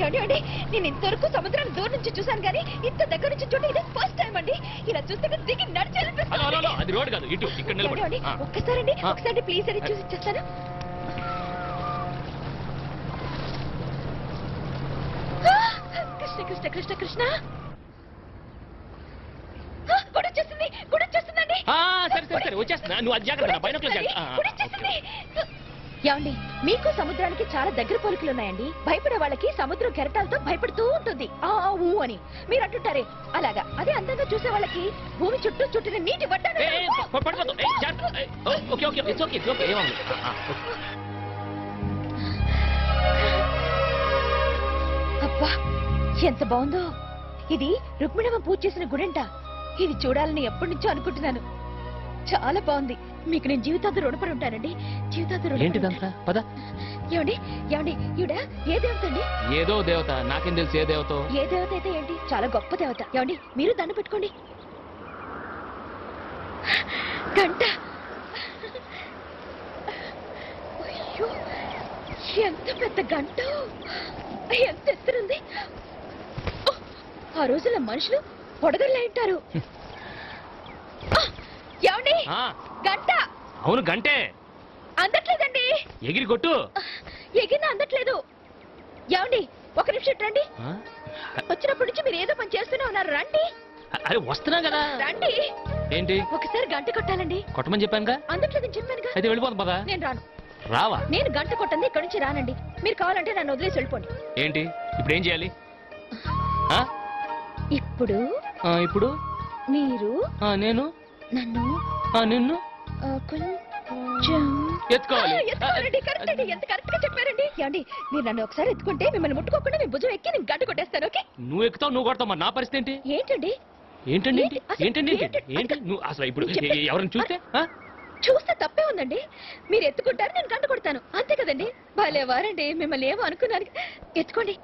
ఏమండి నేను ఇంతవరకు సముద్రాన్ని దూరం నుంచి చూసాను కానీ ఇంత దగ్గర నుంచి చూడండి ఇది ఫస్ట్ టైం అండి. ఇలా చూస్తే దిగి నడిచేయాలనిపిస్తుంది. అది రోడ్ కాదు, ఇటు ఇక్కడ నిలబడి. ఒక్కసారండి ఒకసారి ప్లీజ్ అని చూసి ఇచ్చేస్తాను. కృష్ణ కృష్ణ కృష్ణ కృష్ణ గుడొచ్చేస్తుంది గుడొచ్చేస్తుందండి. సరే సరే సరే వచ్చేస్తున్నా, నువ్వు అది జాగ్రత్త బైనాక్యులర్ ఏమండి మీకు సముద్రానికి చాలా దగ్గర పోలికలు ఉన్నాయండి. భయపడే వాళ్ళకి సముద్రం కెరటాలతో భయపడుతూ ఉంటుంది ఊ అని మీరు అంటుంటారే అలాగా. అదే అందంగా చూసే వాళ్ళకి భూమి చుట్టూ చుట్టిన నీటి అబ్బా ఎంత బాగుందో. ఇది రుక్మిణమ్మ పూజ చేసిన గుడంట. ఇది చూడాలని ఎప్పటి నుంచో అనుకుంటున్నాను. చాలా బాగుంది. మీకు నేను జీవితాంతం రుణపడి ఉంటానండి. జీవితాంతం ఏంటిదంతా పద. ఏమండి ఏమండి ఈవిడ ఏ దేవత అండి? ఏదో దేవత, నాకేం తెలుసు ఏ దేవత. ఏ దేవత అయితే ఏంటి, చాలా గొప్ప దేవత. ఏమండి మీరు దండ పెట్టుకోండి. గంట. అయ్యో ఎంత పెద్ద గంట, ఎంత ఎత్తురుంది. ఆ రోజుల్లో మనుషులు పొడగల్లా ఉంటారు. ఏమండి గంట. అవును గంటే అందట్లేదండి. ఎగిరి కొట్టు. ఎగిరిన అందట్లేదు. ఏమండి ఒక నిమిషం రండి. వచ్చినప్పటి నుంచి మీరు ఏదో పని చేస్తూనే ఉన్నారు. రండి. అరే వస్తున్నా కదా. రండి. ఏంటి? ఒకసారి గంట కొట్టాలండి. కొట్టమని చెప్పానుగా. అందట్లేదని చెప్పానుగా. అయితే వెళ్ళిపోతాం పదా. నేను రాను. రావా? నేను గంట కొట్టండి ఇక్కడి నుంచి రానండి. మీరు కావాలంటే నన్ను వదిలేసి వెళ్ళిపోండి. ఏంటి ఇప్పుడు ఏం చేయాలి? ఇప్పుడు ఇప్పుడు మీరు నేను నన్ను నిన్ను కొంచెం ఎత్తుకోవాలి. కరెక్ట్ ఎంత కరెక్ట్ గా చెప్పారండి. ఏమండి మీరు నన్ను ఒకసారి ఎత్తుకుంటే మిమ్మల్ని ముట్టుకోకుండా మీ భుజం ఎక్కి నేను గంట కొట్టేస్తాను. ఓకే? నువ్వు ఎక్కుతావు, నువ్వు కొడతావు, మరి నా పరిస్థితి ఏంటి? ఏంటండి ఏంటండి ఏంటండి ఏంటి నువ్వు అసలు ఇప్పుడు ఎవరైనా చూస్తే? చూస్తే తప్పే ఉందండి. మీరు ఎత్తుకుంటారు, నేను గంట కొడతాను. అంతే కదండి. భలేవారండి. మిమ్మల్ని ఏమో అనుకున్నాను. ఎత్తుకోండి.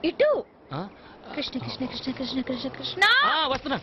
ఇటు. కృష్ణ కృష్ణ కృష్ణ కృష్ణ కృష్ణ కృష్ణ. వస్తున్నా.